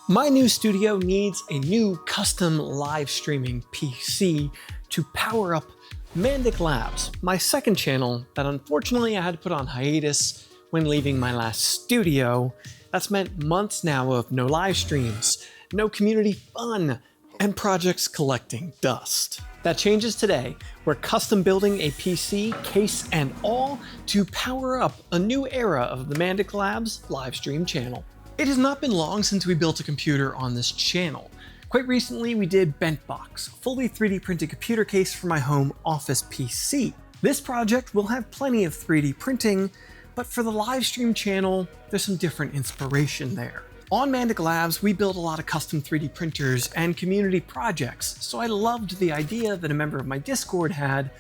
My new studio needs a new custom live streaming PC to power up Mandic Labs, my second channel that unfortunately I had to put on hiatus when leaving my last studio. That's meant months now of no live streams, no community fun, and projects collecting dust. That changes today. We're custom building a PC, case and all, to power up a new era of the Mandic Labs live stream channel. It has not been long since we built a computer on this channel. Quite recently, we did Bentbox, a fully 3D printed computer case for my home office PC. This project will have plenty of 3D printing, but for the live stream channel, there's some different inspiration there. On Mandic Labs, we build a lot of custom 3D printers and community projects, so I loved the idea that a member of my Discord had.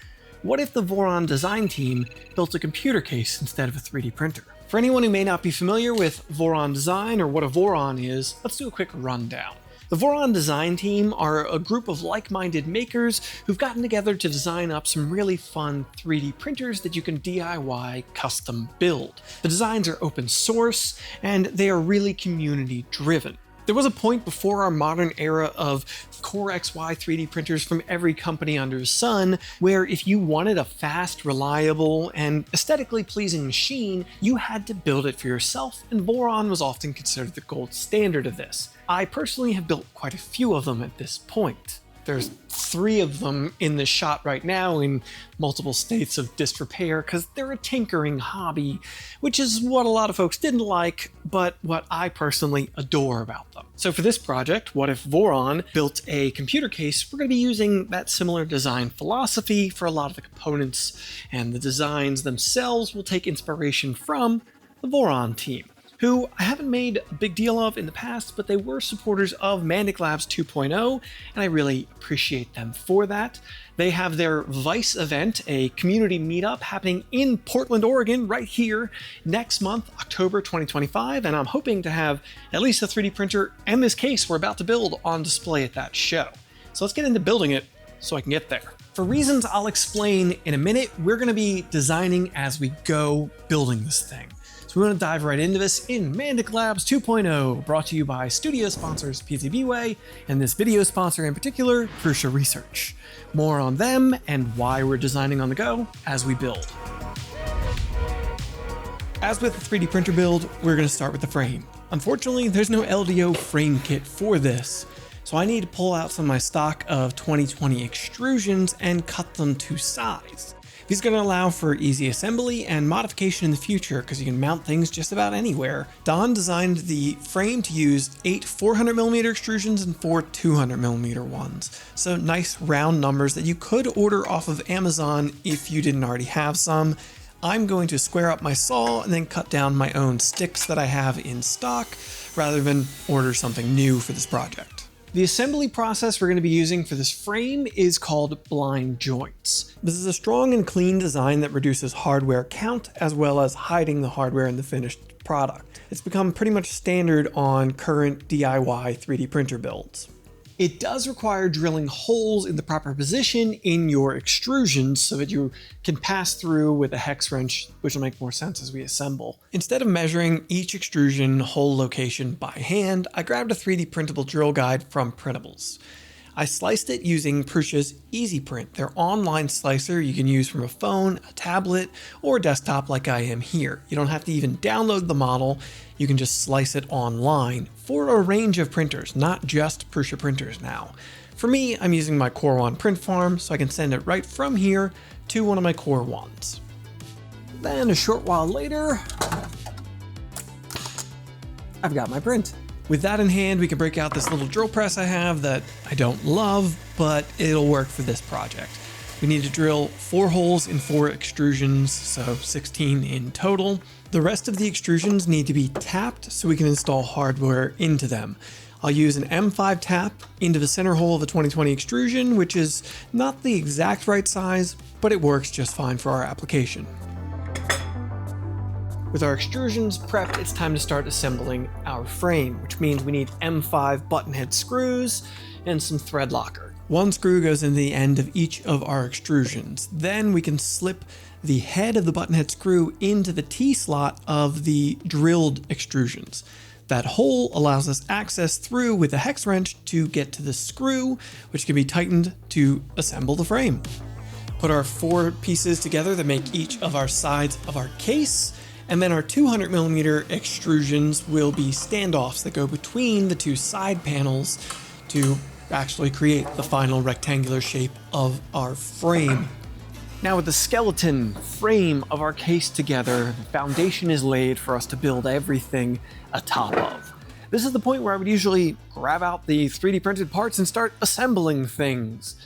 What if the Voron Design team built a computer case instead of a 3D printer? For anyone who may not be familiar with Voron Design or what a Voron is, let's do a quick rundown. The Voron Design team are a group of like-minded makers who've gotten together to design up some really fun 3D printers that you can DIY custom build. The designs are open source and they are really community driven. There was a point before our modern era of Core XY 3D printers from every company under the sun, where if you wanted a fast, reliable, and aesthetically pleasing machine, you had to build it for yourself, and Voron was often considered the gold standard of this. I personally have built quite a few of them at this point. There's 3 of them in the shop right now in multiple states of disrepair because they're a tinkering hobby, which is what a lot of folks didn't like, but what I personally adore about them. So for this project, What If Voron built a computer case, we're going to be using that similar design philosophy for a lot of the components, and the designs themselves will take inspiration from the Voron team, who I haven't made a big deal of in the past, but they were supporters of Mandic Labs 2.0, and I really appreciate them for that. They have their Vice event, a community meetup happening in Portland, Oregon, right here next month, October 2025, and I'm hoping to have at least a 3D printer and this case we're about to build on display at that show. So let's get into building it so I can get there. For reasons I'll explain in a minute, we're going to be designing as we go, building this thing. So we want to dive right into this in Mandic Labs 2.0, brought to you by studio sponsors PCBWay, and this video sponsor in particular, Prusa Research. More on them and why we're designing on the go as we build. As with the 3D printer build, we're going to start with the frame. Unfortunately, there's no LDO frame kit for this, so I need to pull out some of my stock of 2020 extrusions and cut them to size. These are going to allow for easy assembly and modification in the future because you can mount things just about anywhere. Don designed the frame to use 8 400mm extrusions and 4 200mm ones. So nice round numbers that you could order off of Amazon if you didn't already have some. I'm going to square up my saw and then cut down my own sticks that I have in stock rather than order something new for this project. The assembly process we're going to be using for this frame is called blind joints. This is a strong and clean design that reduces hardware count as well as hiding the hardware in the finished product. It's become pretty much standard on current DIY 3D printer builds. It does require drilling holes in the proper position in your extrusions so that you can pass through with a hex wrench, which will make more sense as we assemble. Instead of measuring each extrusion hole location by hand, I grabbed a 3D printable drill guide from Printables. I sliced it using Prusa's EasyPrint, their online slicer you can use from a phone, a tablet, or a desktop like I am here. You don't have to even download the model, you can just slice it online for a range of printers, not just Prusa printers now. For me, I'm using my Core 1 print farm, so I can send it right from here to one of my Core 1s. Then a short while later, I've got my print. With that in hand, we can break out this little drill press I have that I don't love, but it'll work for this project. We need to drill 4 holes in 4 extrusions, so 16 in total. The rest of the extrusions need to be tapped so we can install hardware into them. I'll use an M5 tap into the center hole of a 2020 extrusion, which is not the exact right size, but it works just fine for our application. With our extrusions prepped, it's time to start assembling our frame, which means we need M5 button head screws and some thread locker. 1 screw goes in the end of each of our extrusions. Then we can slip the head of the button head screw into the T-slot of the drilled extrusions. That hole allows us access through with a hex wrench to get to the screw, which can be tightened to assemble the frame. Put our 4 pieces together that make each of our sides of our case, and then our 200mm extrusions will be standoffs that go between the 2 side panels to actually create the final rectangular shape of our frame. Now with the skeleton frame of our case together, the foundation is laid for us to build everything atop of. This is the point where I would usually grab out the 3D printed parts and start assembling things.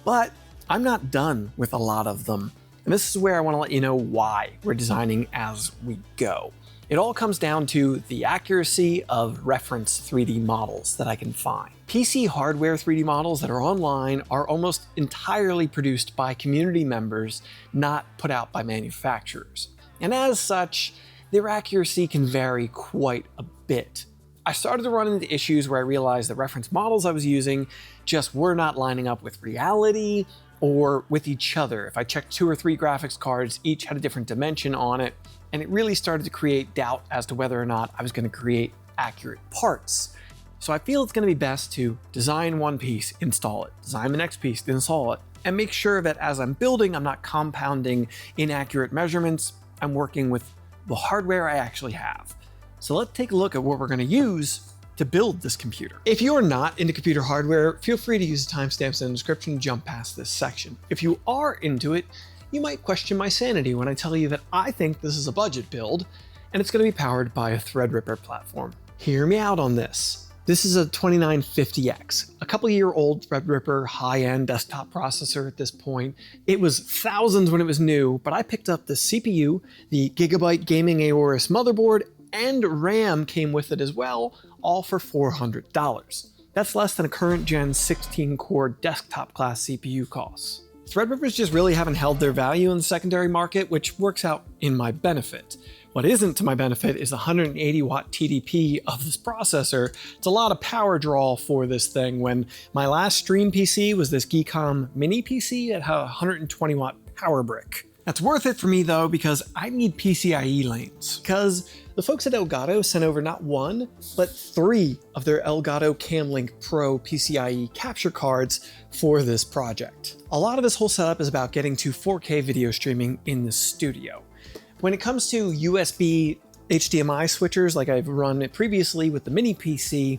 But I'm not done with a lot of them. And this is where I want to let you know why we're designing as we go. It all comes down to the accuracy of reference 3D models that I can find. PC hardware 3D models that are online are almost entirely produced by community members, not put out by manufacturers. And as such, their accuracy can vary quite a bit. I started to run into issues where I realized the reference models I was using just were not lining up with reality or with each other. If I checked 2 or 3 graphics cards, each had a different dimension on it, and it really started to create doubt as to whether or not I was going to create accurate parts. So I feel it's going to be best to design one piece, install it, design the next piece, install it, and make sure that as I'm building, I'm not compounding inaccurate measurements. I'm working with the hardware I actually have. So let's take a look at what we're going to use to build this computer. If you're not into computer hardware, feel free to use the timestamps in the description and jump past this section. If you are into it, you might question my sanity when I tell you that I think this is a budget build and it's going to be powered by a Threadripper platform. Hear me out on this. This is a 2950X, a couple-year-old Threadripper high-end desktop processor at this point. It was thousands when it was new, but I picked up the CPU, the Gigabyte Gaming Aorus motherboard, and RAM came with it as well, all for $400. That's less than a current gen 16-core desktop class CPU costs. Threadrippers just really haven't held their value in the secondary market, which works out in my benefit. What isn't to my benefit is the 180 watt TDP of this processor. It's a lot of power draw for this thing when my last stream PC was this Geekom mini PC that had a 120 watt power brick. That's worth it for me though, because I need PCIe lanes. Because the folks at Elgato sent over not 1, but 3 of their Elgato Camlink Pro PCIe capture cards for this project. A lot of this whole setup is about getting to 4K video streaming in the studio. When it comes to USB HDMI switchers, like I've run it previously with the mini PC,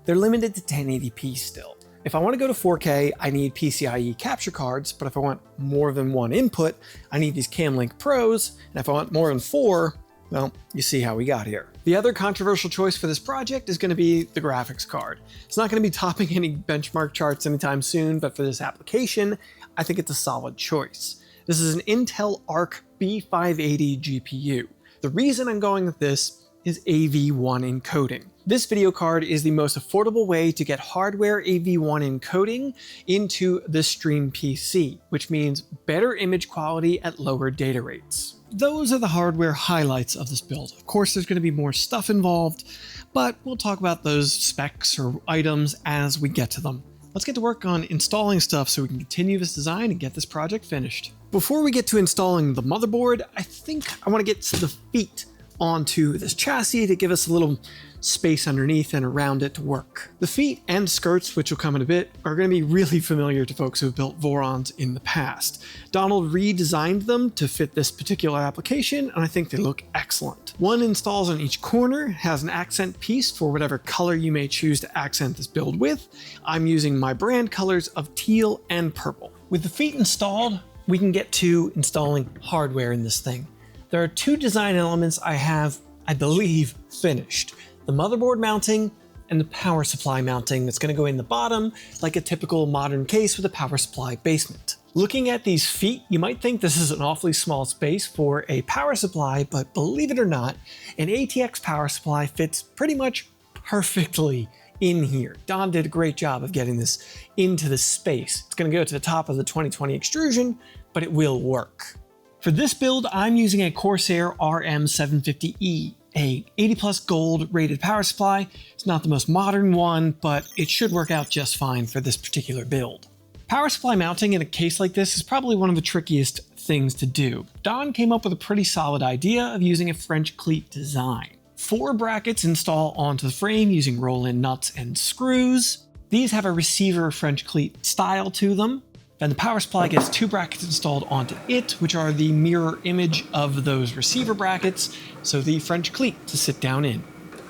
they're limited to 1080p still. If I want to go to 4K, I need PCIe capture cards, but if I want more than 1 input, I need these Camlink Pros, and if I want more than 4, well, you see how we got here. The other controversial choice for this project is going to be the graphics card. It's not going to be topping any benchmark charts anytime soon, but for this application, I think it's a solid choice. This is an Intel Arc B580 GPU. The reason I'm going with this is AV1 encoding. This video card is the most affordable way to get hardware AV1 encoding into the stream PC, which means better image quality at lower data rates. Those are the hardware highlights of this build. Of course, there's going to be more stuff involved, but we'll talk about those specs or items as we get to them. Let's get to work on installing stuff so we can continue this design and get this project finished. Before we get to installing the motherboard, I think I want to get the feet onto this chassis to give us a little space underneath and around it to work. The feet and skirts, which will come in a bit, are going to be really familiar to folks who have built Vorons in the past. Donald redesigned them to fit this particular application, and I think they look excellent. One installs on each corner, has an accent piece for whatever color you may choose to accent this build with. I'm using my brand colors of teal and purple. With the feet installed, we can get to installing hardware in this thing. There are 2 design elements I have, I believe, finished. The motherboard mounting and the power supply mounting that's going to go in the bottom like a typical modern case with a power supply basement. Looking at these feet, you might think this is an awfully small space for a power supply, but believe it or not, an ATX power supply fits pretty much perfectly in here. Don did a great job of getting this into the space. It's going to go to the top of the 2020 extrusion, but it will work. For this build, I'm using a Corsair RM750E, a 80 plus gold rated power supply. It's not the most modern one, but it should work out just fine for this particular build. Power supply mounting in a case like this is probably one of the trickiest things to do. Don came up with a pretty solid idea of using a French cleat design. 4 brackets install onto the frame using roll-in nuts and screws. These have a receiver French cleat style to them. Then the power supply gets 2 brackets installed onto it, which are the mirror image of those receiver brackets, so the French cleat to sit down in.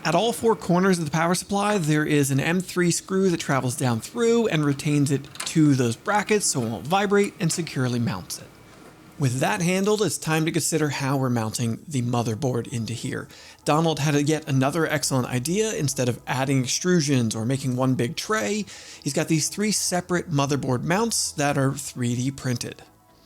At all 4 corners of the power supply, there is an M3 screw that travels down through and retains it to those brackets so it won't vibrate and securely mounts it. With that handled, it's time to consider how we're mounting the motherboard into here. Donald had yet another excellent idea. Instead of adding extrusions or making one big tray, he's got these 3 separate motherboard mounts that are 3D printed.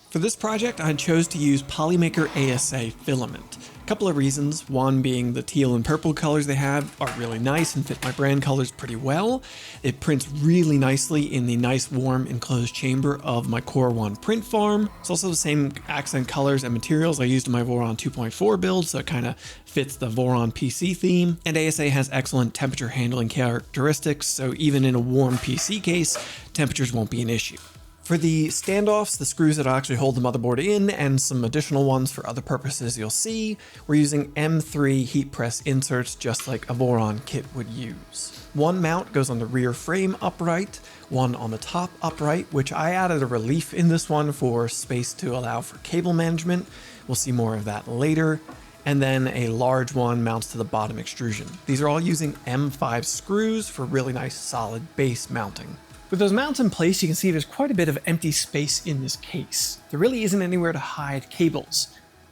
For this project, I chose to use Polymaker ASA filament. A couple of reasons, one being the teal and purple colors they have are really nice and fit my brand colors pretty well. It prints really nicely in the nice warm enclosed chamber of my Core 1 print farm. It's also the same accent colors and materials I used in my Voron 2.4 build, so it kind of fits the Voron PC theme. And ASA has excellent temperature handling characteristics, so even in a warm PC case, temperatures won't be an issue. For the standoffs, the screws that actually hold the motherboard in, and some additional ones for other purposes you'll see, we're using M3 heat press inserts just like a Voron kit would use. One mount goes on the rear frame upright, one on the top upright, which I added a relief in this one for space to allow for cable management. We'll see more of that later. And then a large one mounts to the bottom extrusion. These are all using M5 screws for really nice solid base mounting. With those mounts in place, you can see there's quite a bit of empty space in this case. There really isn't anywhere to hide cables.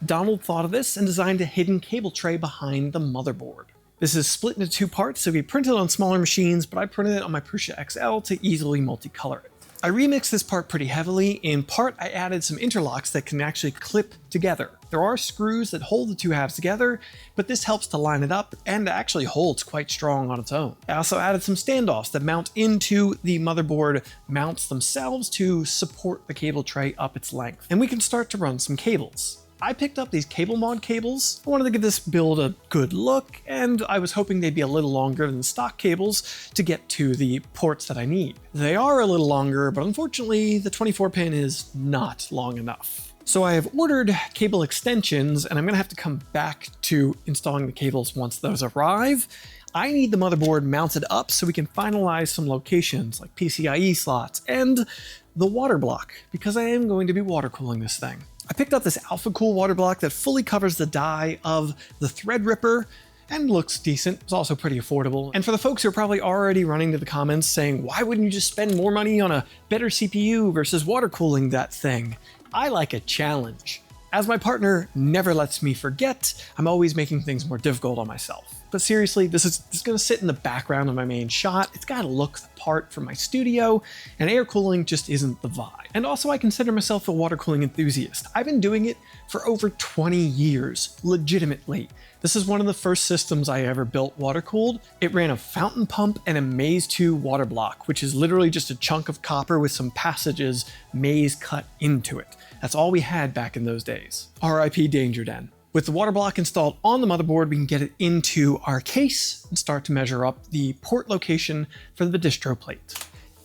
Donald thought of this and designed a hidden cable tray behind the motherboard. This is split into 2 parts, so we printed on smaller machines, but I printed it on my Prusa XL to easily multicolor it. I remixed this part pretty heavily. In part, I added some interlocks that can actually clip together. There are screws that hold the 2 halves together, but this helps to line it up and actually holds quite strong on its own. I also added some standoffs that mount into the motherboard mounts themselves to support the cable tray up its length. And we can start to run some cables. I picked up these cable mod cables. I wanted to give this build a good look, and I was hoping they'd be a little longer than the stock cables to get to the ports that I need. They are a little longer, but unfortunately the 24 pin is not long enough. So I have ordered cable extensions, and I'm gonna have to come back to installing the cables once those arrive. I need the motherboard mounted up so we can finalize some locations like PCIe slots and the water block, because I am going to be water cooling this thing. I picked up this Alpha Cool water block that fully covers the die of the Threadripper and looks decent. It's also pretty affordable. And for the folks who are probably already running to the comments saying, why wouldn't you just spend more money on a better CPU versus water cooling that thing? I like a challenge. As my partner never lets me forget, I'm always making things more difficult on myself. But seriously, this is gonna sit in the background of my main shot. It's gotta look the part for my studio, and air cooling just isn't the vibe. And also, I consider myself a water cooling enthusiast. I've been doing it for over 20 years, legitimately. This is one of the first systems I ever built water cooled. It ran a fountain pump and a Maze 2 water block, which is literally just a chunk of copper with some passages maze cut into it. That's all we had back in those days. RIP Danger Den. With the water block installed on the motherboard, we can get it into our case and start to measure up the port location for the distro plate.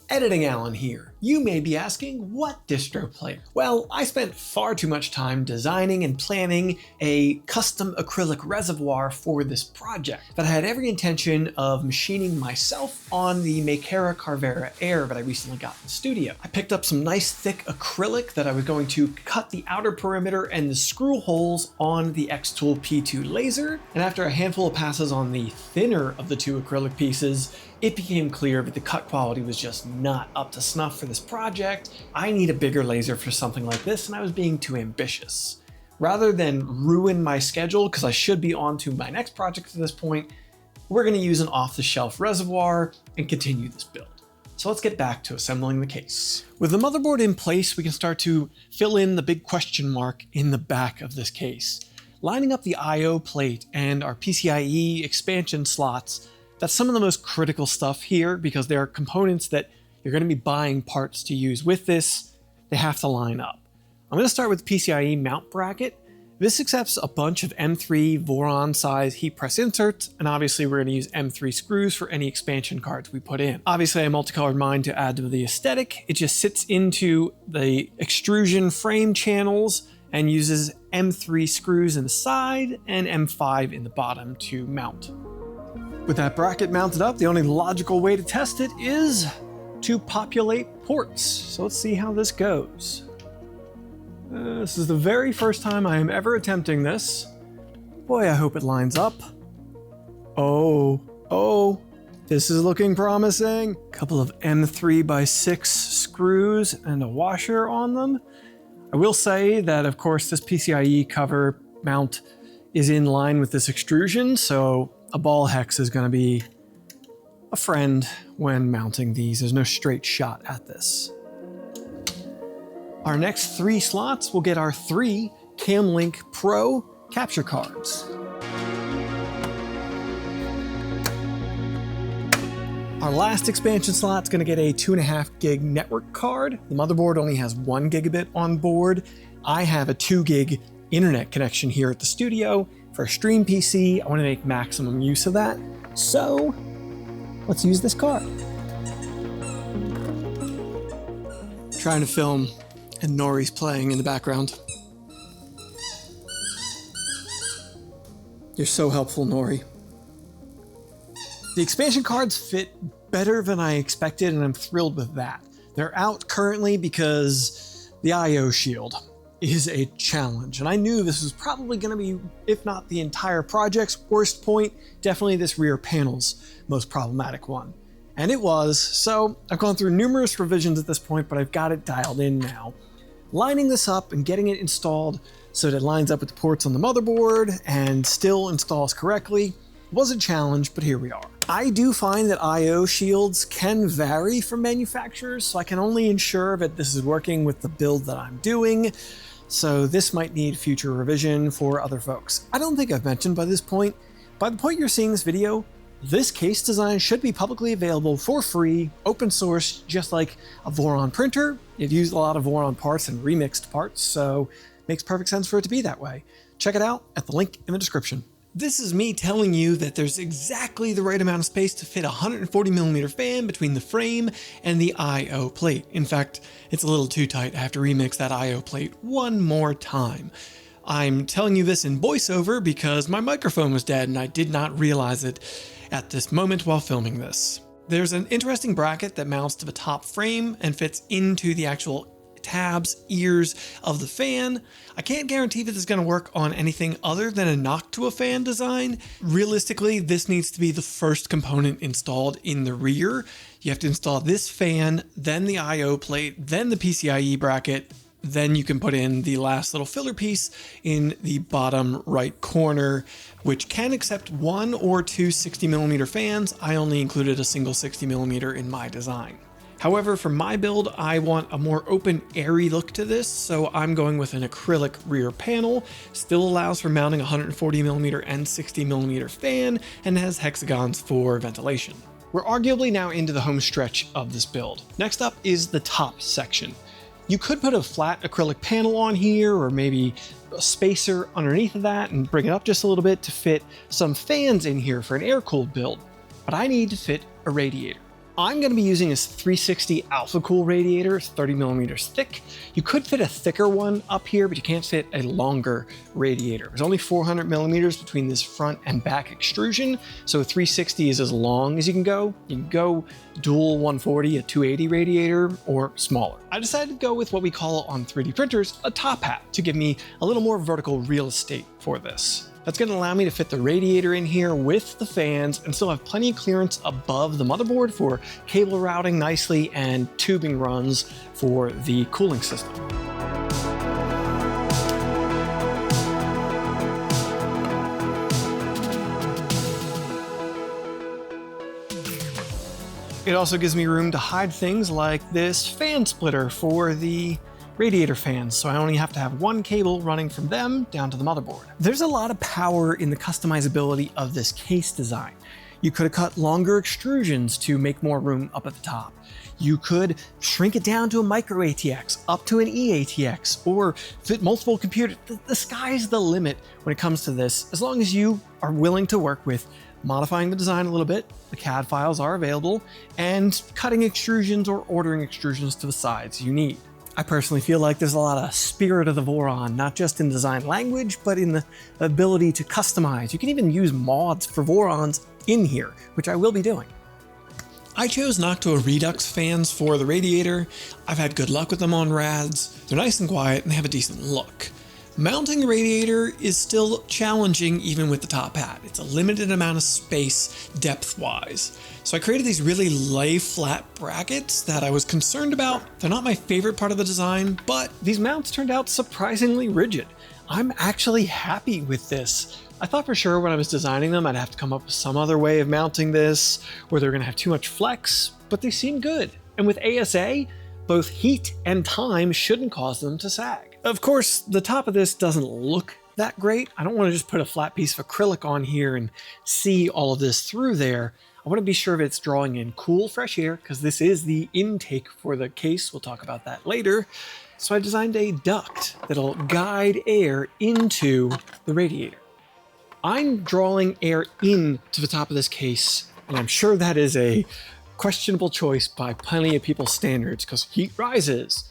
Editing Alan here. You may be asking, what distro plate? Well, I spent far too much time designing and planning a custom acrylic reservoir for this project that I had every intention of machining myself on the Makera Carvera Air that I recently got in the studio. I picked up some nice thick acrylic that I was going to cut the outer perimeter and the screw holes on the X-Tool P2 laser, and after a handful of passes on the thinner of the 2 acrylic pieces, it became clear that the cut quality was just not up to snuff for this project. I need a bigger laser for something like this, and I was being too ambitious. Rather than ruin my schedule, because I should be on to my next project at this point, we're going to use an off-the-shelf reservoir and continue this build. So let's get back to assembling the case. With the motherboard in place, we can start to fill in the big question mark in the back of this case. Lining up the I/O plate and our PCIe expansion slots, that's some of the most critical stuff here, because there are components that you're going to be buying parts to use with this. They have to line up. I'm going to start with the PCIe mount bracket. This accepts a bunch of M3 Voron size heat press inserts, and obviously we're going to use M3 screws for any expansion cards we put in. Obviously I multicolored mine to add to the aesthetic. It just sits into the extrusion frame channels and uses M3 screws in the side and M5 in the bottom to mount. With that bracket mounted up, the only logical way to test it is to populate ports. So let's see how this goes. This is the very first time I am ever attempting this. Boy, I hope it lines up. Oh, this is looking promising. Couple of M3x6 screws and a washer on them. I will say that, of course, this PCIe cover mount is in line with this extrusion, so a ball hex is going to be a friend when mounting these. There's no straight shot at this. Our next 3 slots will get our 3 Camlink Pro capture cards. Our last expansion slot is going to get a 2.5 gig network card. The motherboard only has 1 gigabit on board. I have a 2 gig internet connection here at the studio. For a stream PC, I want to make maximum use of that. So let's use this card. Trying to film and Nori's playing in the background. You're so helpful, Nori. The expansion cards fit better than I expected, and I'm thrilled with that. They're out currently because the I/O shield is a challenge, and I knew this was probably going to be, if not the entire project's worst point, definitely this rear panel's most problematic one. And it was, so I've gone through numerous revisions at this point, but I've got it dialed in now. Lining this up and getting it installed so that it lines up with the ports on the motherboard and still installs correctly was a challenge, but here we are. I do find that I/O shields can vary from manufacturers, so I can only ensure that this is working with the build that I'm doing. So this might need future revision for other folks. I don't think I've mentioned by this point, by the point you're seeing this video, this case design should be publicly available for free, open source, just like a Voron printer. It used a lot of Voron parts and remixed parts, so it makes perfect sense for it to be that way. Check it out at the link in the description. This is me telling you that there's exactly the right amount of space to fit a 140mm fan between the frame and the I/O plate. In fact, it's a little too tight. I have to remix that I/O plate one more time. I'm telling you this in voiceover because my microphone was dead and I did not realize it at this moment while filming this. There's an interesting bracket that mounts to the top frame and fits into the actual tabs, ears of the fan. I can't guarantee that this is going to work on anything other than a knock to a fan design. Realistically, this needs to be the first component installed in the rear. You have to install this fan, then the I/O plate, then the PCIe bracket, then you can put in the last little filler piece in the bottom right corner, which can accept 1 or 2 60mm fans. I only included a single 60mm in my design. However, for my build, I want a more open, airy look to this, so I'm going with an acrylic rear panel. Still allows for mounting a 140mm and 60mm fan, and has hexagons for ventilation. We're arguably now into the home stretch of this build. Next up is the top section. You could put a flat acrylic panel on here, or maybe a spacer underneath of that and bring it up just a little bit to fit some fans in here for an air-cooled build, but I need to fit a radiator. I'm going to be using this 360 Alpha Cool radiator. It's 30mm thick. You could fit a thicker one up here, but you can't fit a longer radiator. There's only 400mm between this front and back extrusion, so 360 is as long as you can go. You can go dual 140, a 280 radiator, or smaller. I decided to go with what we call on 3D printers a top hat to give me a little more vertical real estate for this. That's going to allow me to fit the radiator in here with the fans and still have plenty of clearance above the motherboard for cable routing nicely and tubing runs for the cooling system. It also gives me room to hide things like this fan splitter for the radiator fans, so I only have to have 1 cable running from them down to the motherboard. There's a lot of power in the customizability of this case design. You could have cut longer extrusions to make more room up at the top. You could shrink it down to a micro ATX, up to an eATX, or fit multiple computers. The sky's the limit when it comes to this, as long as you are willing to work with modifying the design a little bit. The CAD files are available, and cutting extrusions or ordering extrusions to the sides you need. I personally feel like there's a lot of spirit of the Voron, not just in design language, but in the ability to customize. You can even use mods for Vorons in here, which I will be doing. I chose Noctua Redux fans for the radiator. I've had good luck with them on rads. They're nice and quiet and they have a decent look. Mounting a radiator is still challenging even with the top hat. It's a limited amount of space depth-wise. So I created these really lay flat brackets that I was concerned about. They're not my favorite part of the design, but these mounts turned out surprisingly rigid. I'm actually happy with this. I thought for sure when I was designing them I'd have to come up with some other way of mounting this, or they're gonna have too much flex, but they seem good. And with ASA, both heat and time shouldn't cause them to sag. Of course, the top of this doesn't look that great. I don't want to just put a flat piece of acrylic on here and see all of this through there. I want to be sure if it's drawing in cool, fresh air, because this is the intake for the case. We'll talk about that later. So I designed a duct that'll guide air into the radiator. I'm drawing air into the top of this case, and I'm sure that is a questionable choice by plenty of people's standards because heat rises.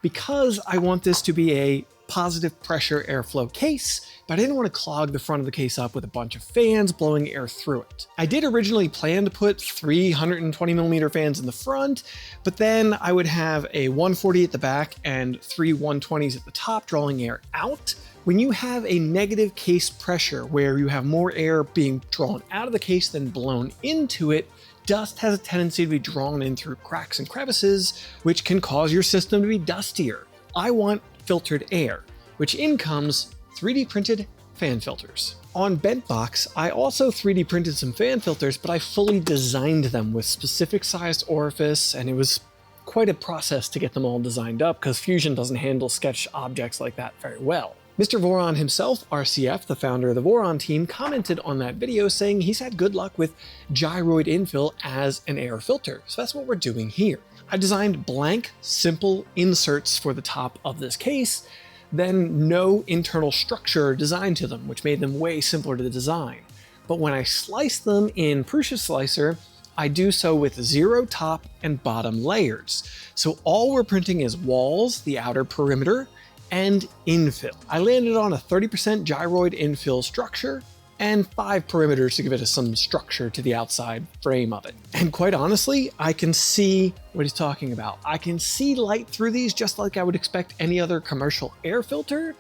Because I want this to be a positive pressure airflow case, but I didn't want to clog the front of the case up with a bunch of fans blowing air through it. I did originally plan to put 320mm fans in the front, but then I would have a 140 at the back and 3 120s at the top drawing air out. When you have a negative case pressure where you have more air being drawn out of the case than blown into it, dust has a tendency to be drawn in through cracks and crevices, which can cause your system to be dustier. I want filtered air, which in comes 3D printed fan filters. On Bentbox, I also 3D printed some fan filters, but I fully designed them with specific sized orifice, and it was quite a process to get them all designed up because Fusion doesn't handle sketch objects like that very well. Mr. Voron himself, RCF, the founder of the Voron team, commented on that video saying he's had good luck with gyroid infill as an air filter. So that's what we're doing here. I designed blank, simple inserts for the top of this case, then no internal structure designed to them, which made them way simpler to design. But when I slice them in Prusa Slicer, I do so with 0 top and bottom layers. So all we're printing is walls, the outer perimeter, and infill. I landed on a 30% gyroid infill structure and 5 perimeters to give it some structure to the outside frame of it. And quite honestly, I can see what he's talking about. I can see light through these just like I would expect any other commercial air filter,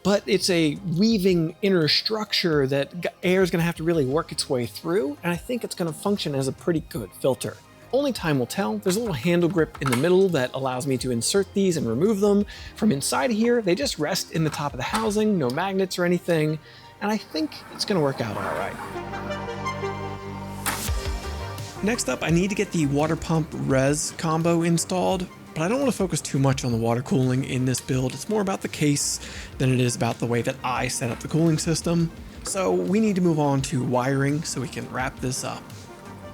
but it's a weaving inner structure that air is gonna have to really work its way through, and I think it's gonna function as a pretty good filter. Only time will tell. There's a little handle grip in the middle that allows me to insert these and remove them from inside here. They just rest in the top of the housing, no magnets or anything, and I think it's gonna work out all right. Next up, I need to get the water pump res combo installed, but I don't want to focus too much on the water cooling in this build. It's more about the case than it is about the way that I set up the cooling system. So we need to move on to wiring so we can wrap this up.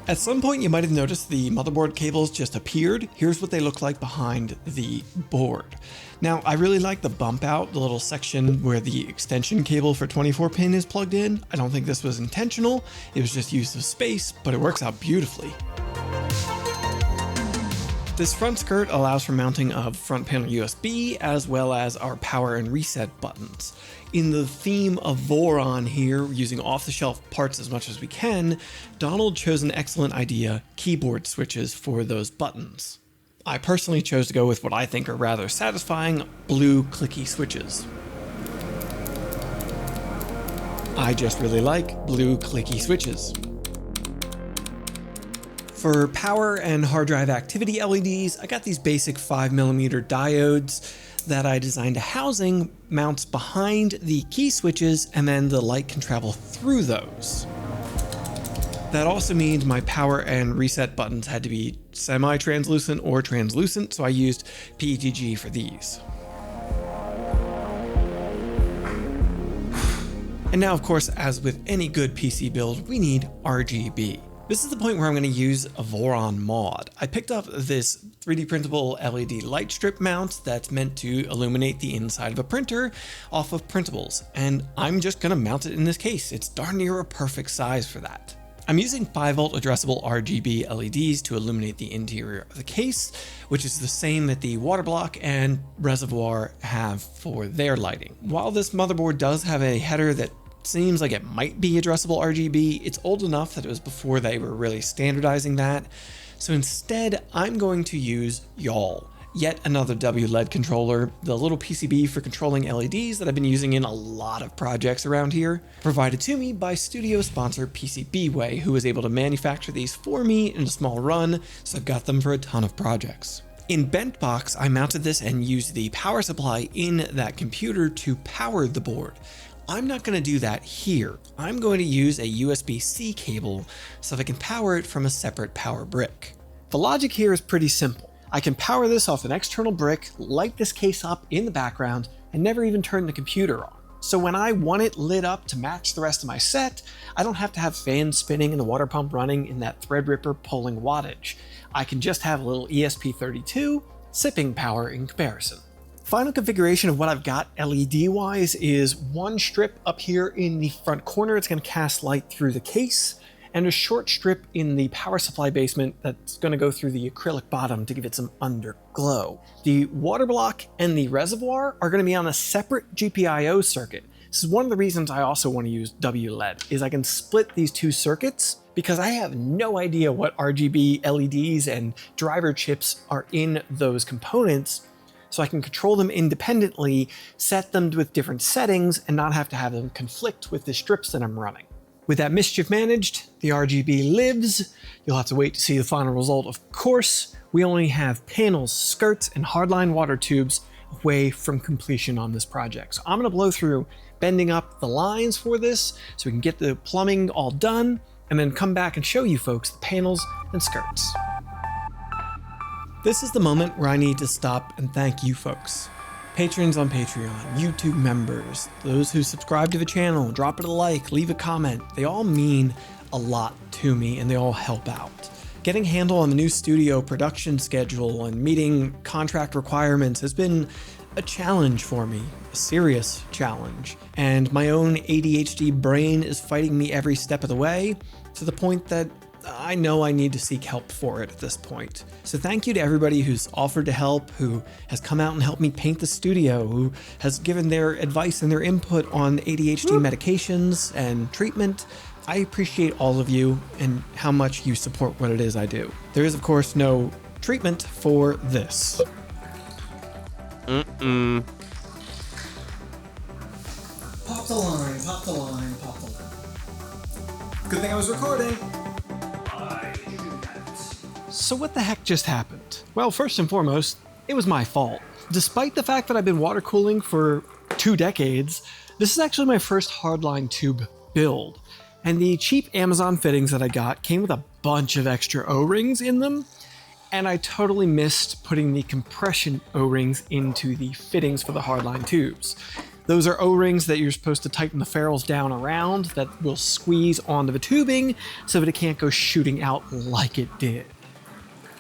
At some point you might have noticed the motherboard cables just appeared. Here's what they look like behind the board. Now I really like the bump out, the little section where the extension cable for 24 pin is plugged in. I don't think this was intentional, it was just use of space, but it works out beautifully. This front skirt allows for mounting of front panel USB as well as our power and reset buttons. In the theme of Voron here, using off-the-shelf parts as much as we can, Donald chose an excellent idea, keyboard switches for those buttons. I personally chose to go with what I think are rather satisfying blue clicky switches. I just really like blue clicky switches. For power and hard drive activity LEDs, I got these basic 5mm diodes that I designed a housing mounts behind the key switches, and then the light can travel through those. That also means my power and reset buttons had to be semi-translucent or translucent, so I used PETG for these. And now, of course, as with any good PC build, we need RGB. This is the point where I'm going to use a Voron mod. I picked up this 3D printable LED light strip mount that's meant to illuminate the inside of a printer off of printables, and I'm just going to mount it in this case. It's darn near a perfect size for that. I'm using 5-volt addressable RGB LEDs to illuminate the interior of the case, which is the same that the water block and reservoir have for their lighting. While this motherboard does have a header that seems like it might be addressable RGB, it's old enough that it was before they were really standardizing that. So instead, I'm going to use YAWL, yet another WLED controller, the little PCB for controlling LEDs that I've been using in a lot of projects around here, provided to me by studio sponsor PCBWay, who was able to manufacture these for me in a small run, so I've got them for a ton of projects. In BentBox, I mounted this and used the power supply in that computer to power the board. I'm not going to do that here. I'm going to use a USB-C cable so that I can power it from a separate power brick. The logic here is pretty simple. I can power this off an external brick, light this case up in the background, and never even turn the computer on. So when I want it lit up to match the rest of my set, I don't have to have fans spinning and the water pump running in that Threadripper pulling wattage. I can just have a little ESP32 sipping power in comparison. Final configuration of what I've got LED-wise is one strip up here in the front corner. It's going to cast light through the case, and a short strip in the power supply basement that's going to go through the acrylic bottom to give it some underglow. The water block and the reservoir are going to be on a separate GPIO circuit. This is one of the reasons I also want to use WLED, is I can split these two circuits because I have no idea what RGB LEDs and driver chips are in those components. So I can control them independently, set them with different settings, and not have to have them conflict with the strips that I'm running. With that mischief managed, the RGB lives. You'll have to wait to see the final result, of course. We only have panels, skirts, and hardline water tubes away from completion on this project. So I'm going to blow through bending up the lines for this so we can get the plumbing all done, and then come back and show you folks the panels and skirts. This is the moment where I need to stop and thank you folks. Patrons on Patreon, YouTube members, those who subscribe to the channel, drop it a like, leave a comment. They all mean a lot to me and they all help out. Getting a handle on the new studio production schedule and meeting contract requirements has been a challenge for me, a serious challenge. And my own ADHD brain is fighting me every step of the way, to the point that I know I need to seek help for it at this point. So thank you to everybody who's offered to help, who has come out and helped me paint the studio, who has given their advice and their input on ADHD medications and treatment. I appreciate all of you and how much you support what it is I do. There is, of course, no treatment for this. Pop the line, pop the line, pop the line. Good thing I was recording. So what the heck just happened? Well, first and foremost, it was my fault. Despite the fact that I've been water cooling for 2 decades, this is actually my first hardline tube build. And the cheap Amazon fittings that I got came with a bunch of extra O-rings in them, and I totally missed putting the compression O-rings into the fittings for the hardline tubes. Those are O-rings that you're supposed to tighten the ferrules down around that will squeeze onto the tubing so that it can't go shooting out like it did.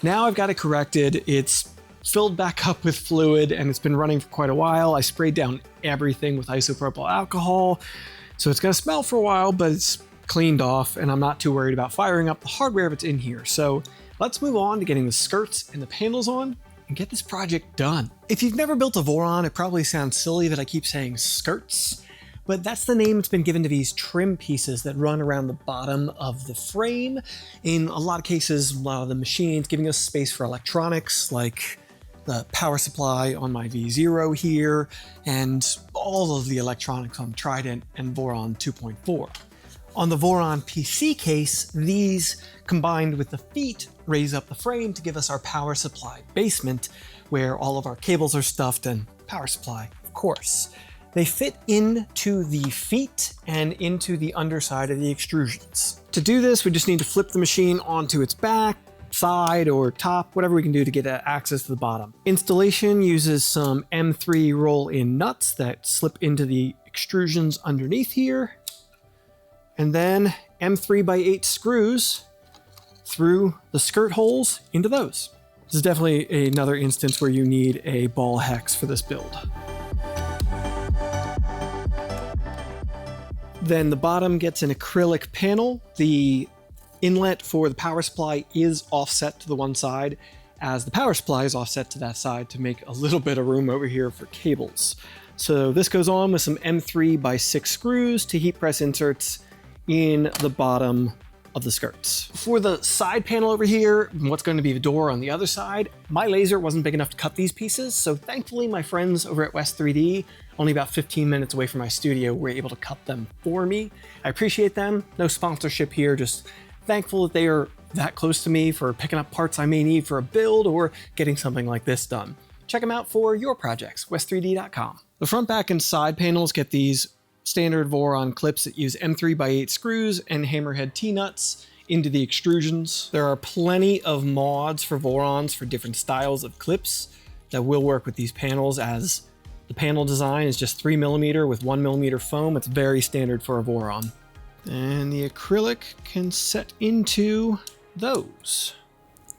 Now I've got it corrected. It's filled back up with fluid and it's been running for quite a while. I sprayed down everything with isopropyl alcohol, so it's going to smell for a while, but it's cleaned off and I'm not too worried about firing up the hardware that's in here. So let's move on to getting the skirts and the panels on and get this project done. If you've never built a Voron, it probably sounds silly that I keep saying skirts, but that's the name that's been given to these trim pieces that run around the bottom of the frame. In a lot of cases, a lot of the machines giving us space for electronics like the power supply on my V0 here, and all of the electronics on Trident and Voron 2.4. On the Voron PC case, these combined with the feet raise up the frame to give us our power supply basement, where all of our cables are stuffed and power supply, of course. They fit into the feet and into the underside of the extrusions. To do this, we just need to flip the machine onto its back, side, or top, whatever we can do to get access to the bottom. Installation uses some M3 roll-in nuts that slip into the extrusions underneath here, and then M3x8 screws through the skirt holes into those. This is definitely another instance where you need a ball hex for this build. Then the bottom gets an acrylic panel. The inlet for the power supply is offset to the one side, as the power supply is offset to that side to make a little bit of room over here for cables. So this goes on with some M3x6 screws to heat press inserts in the bottom of the skirts. For the side panel over here, what's going to be the door on the other side, my laser wasn't big enough to cut these pieces, so thankfully my friends over at West 3D, only about 15 minutes away from my studio, were able to cut them for me. I appreciate them. No sponsorship here, just thankful that they are that close to me for picking up parts I may need for a build or getting something like this done. Check them out for your projects, west3d.com. The front, back, and side panels get these standard Voron clips that use M3x8 screws and hammerhead T-nuts into the extrusions. There are plenty of mods for Vorons for different styles of clips that will work with these panels, as the panel design is just 3mm with 1mm foam. It's very standard for a Voron. And the acrylic can set into those.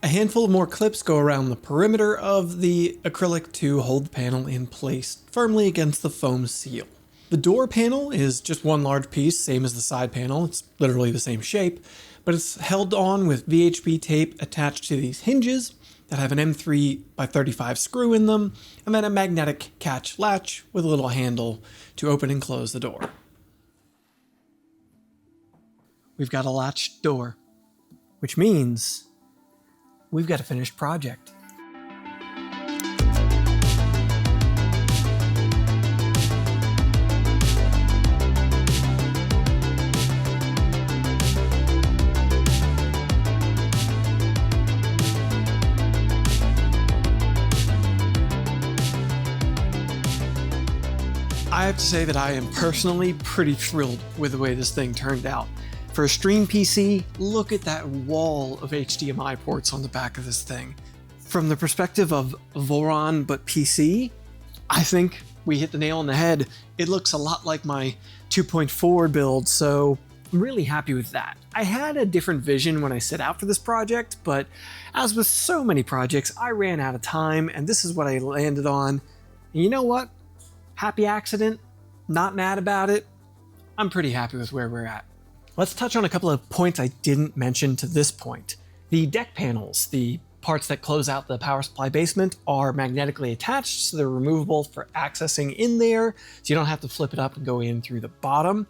A handful of more clips go around the perimeter of the acrylic to hold the panel in place firmly against the foam seal. The door panel is just one large piece, same as the side panel. It's literally the same shape, but it's held on with VHP tape attached to these hinges that have an M3x35 screw in them, and then a magnetic catch latch with a little handle to open and close the door. We've got a latched door, which means we've got a finished project. I have to say that I am personally pretty thrilled with the way this thing turned out. For a stream PC, look at that wall of HDMI ports on the back of this thing. From the perspective of Voron but PC, I think we hit the nail on the head. It looks a lot like my 2.4 build, so I'm really happy with that. I had a different vision when I set out for this project, but as with so many projects, I ran out of time, and this is what I landed on. And you know what? Happy accident, not mad about it. I'm pretty happy with where we're at. Let's touch on a couple of points I didn't mention to this point. The deck panels, the parts that close out the power supply basement, are magnetically attached, so they're removable for accessing in there, so you don't have to flip it up and go in through the bottom.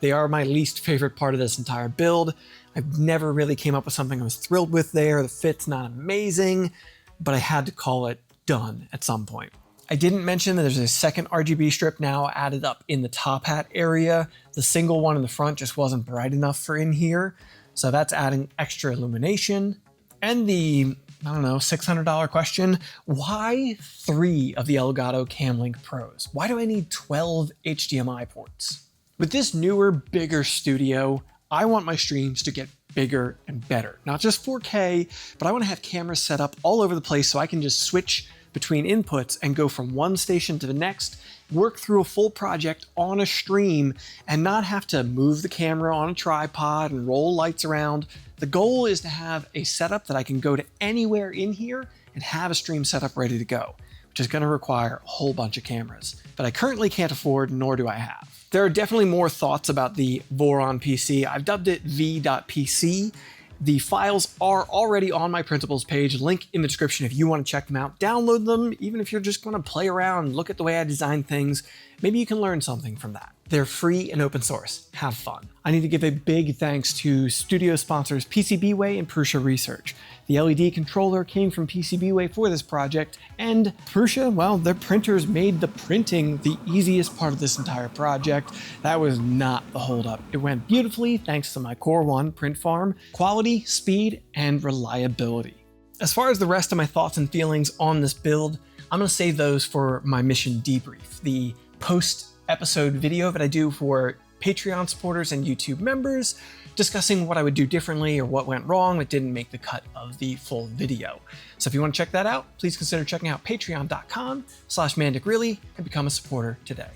They are my least favorite part of this entire build. I've never really came up with something I was thrilled with there. The fit's not amazing, but I had to call it done at some point. I didn't mention that there's a second RGB strip now added up in the top hat area. The single one in the front just wasn't bright enough for in here, so that's adding extra illumination. And the, I don't know, $600 question, why 3 of the Elgato Camlink Pros? Why do I need 12 HDMI ports? With this newer, bigger studio, I want my streams to get bigger and better. Not just 4K, but I want to have cameras set up all over the place so I can just switch between inputs and go from one station to the next, work through a full project on a stream, and not have to move the camera on a tripod and roll lights around. The goal is to have a setup that I can go to anywhere in here and have a stream setup ready to go, which is going to require a whole bunch of cameras, but I currently can't afford, nor do I have. There are definitely more thoughts about the Voron PC. I've dubbed it v.pc. The files are already on my printables page, link in the description if you want to check them out. Download them, even if you're just going to play around, look at the way I design things. Maybe you can learn something from that. They're free and open source. Have fun. I need to give a big thanks to studio sponsors PCBWay and Prusa Research. The LED controller came from PCBWay for this project, and Prusa, well, their printers made the printing the easiest part of this entire project. That was not the holdup. It went beautifully thanks to my Core 1 print farm, quality, speed, and reliability. As far as the rest of my thoughts and feelings on this build, I'm going to save those for my mission debrief, the post-episode video that I do for Patreon supporters and YouTube members, discussing what I would do differently or what went wrong that didn't make the cut of the full video. So if you want to check that out, please consider checking out patreon.com/MandicReally and become a supporter today.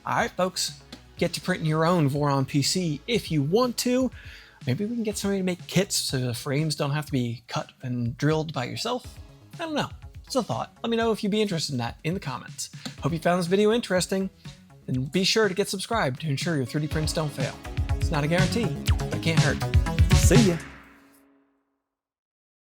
All right, folks, get to printing your own Voron PC if you want to. Maybe we can get somebody to make kits so the frames don't have to be cut and drilled by yourself. I don't know. It's a thought. Let me know if you'd be interested in that in the comments. Hope you found this video interesting, and be sure to get subscribed to ensure your 3D prints don't fail. It's not a guarantee, but it can't hurt. See ya.